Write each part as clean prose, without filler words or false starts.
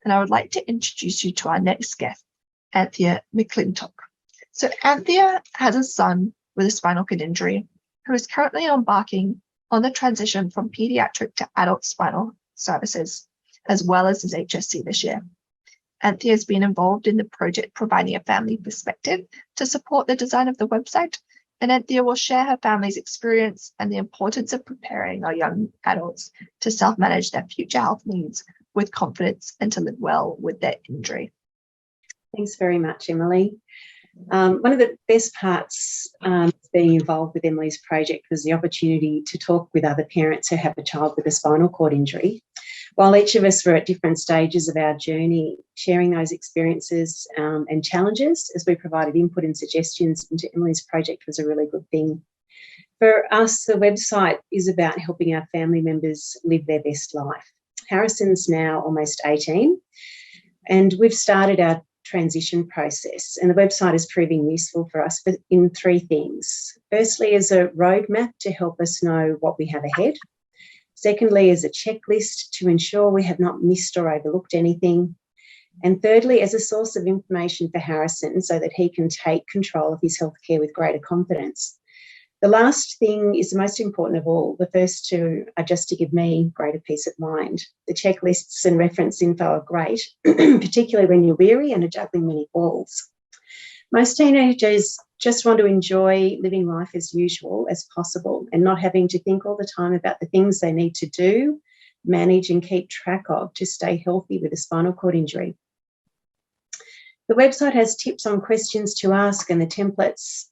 and I would like to introduce you to our next guest, Anthea McClintock. So Anthea has a son with a spinal cord injury who is currently embarking on the transition from pediatric to adult spinal services, as well as his HSC this year. Anthea has been involved in the project providing a family perspective to support the design of the website, and Anthea will share her family's experience and the importance of preparing our young adults to self-manage their future health needs with confidence and to live well with their injury. Thanks very much, Emily. One of the best parts of being involved with Emily's project was the opportunity to talk with other parents who have a child with a spinal cord injury. While each of us were at different stages of our journey, sharing those experiences and challenges as we provided input and suggestions into Emily's project was a really good thing. For us, the website is about helping our family members live their best life. Harrison's now almost 18, and we've started our transition process, and the website is proving useful for us in three things. Firstly, as a roadmap to help us know what we have ahead. Secondly, as a checklist to ensure we have not missed or overlooked anything. And thirdly, as a source of information for Harrison so that he can take control of his healthcare with greater confidence. The last thing is the most important of all. The first two are just to give me greater peace of mind. The checklists and reference info are great, particularly when you're weary and are juggling many balls. Most teenagers just want to enjoy living life as usual as possible and not having to think all the time about the things they need to do, manage and keep track of to stay healthy with a spinal cord injury. The website has tips on questions to ask and the templates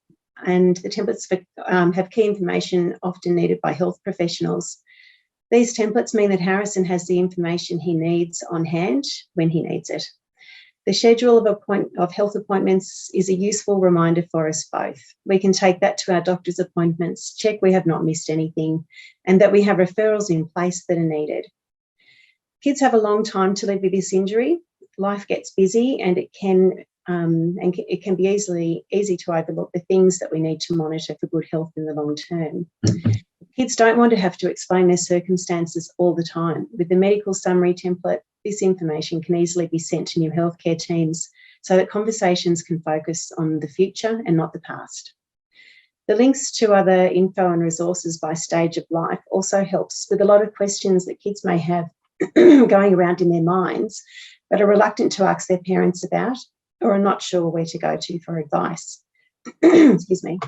have key information often needed by health professionals. These templates mean that Harrison has the information he needs on hand when he needs it. The schedule of health appointments is a useful reminder for us both. We can take that to our doctor's appointments, check we have not missed anything, and that we have referrals in place that are needed. Kids have a long time to live with this injury. Life gets busy, and it can be easy to overlook the things that we need to monitor for good health in the long term. Kids don't want to have to explain their circumstances all the time. With the medical summary template, this information can easily be sent to new healthcare teams so that conversations can focus on the future and not the past. The links to other info and resources by stage of life also helps with a lot of questions that kids may have going around in their minds, but are reluctant to ask their parents about or are not sure where to go to for advice. Excuse me.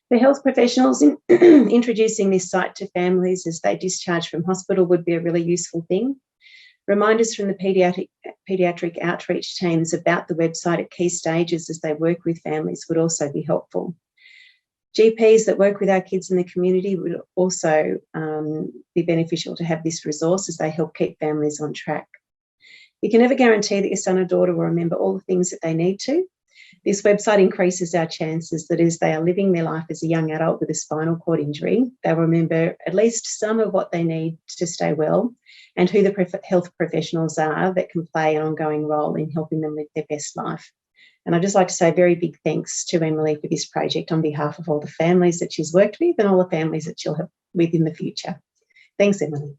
For health professionals, introducing this site to families as they discharge from hospital would be a really useful thing. Reminders from the paediatric outreach teams about the website at key stages as they work with families would also be helpful. GPs that work with our kids in the community would also be beneficial to have this resource as they help keep families on track. You can never guarantee that your son or daughter will remember all the things that they need to. This website increases our chances that as they are living their life as a young adult with a spinal cord injury, they'll remember at least some of what they need to stay well and who the health professionals are that can play an ongoing role in helping them live their best life. And I'd just like to say a very big thanks to Emily for this project on behalf of all the families that she's worked with and all the families that she'll have with in the future. Thanks, Emily.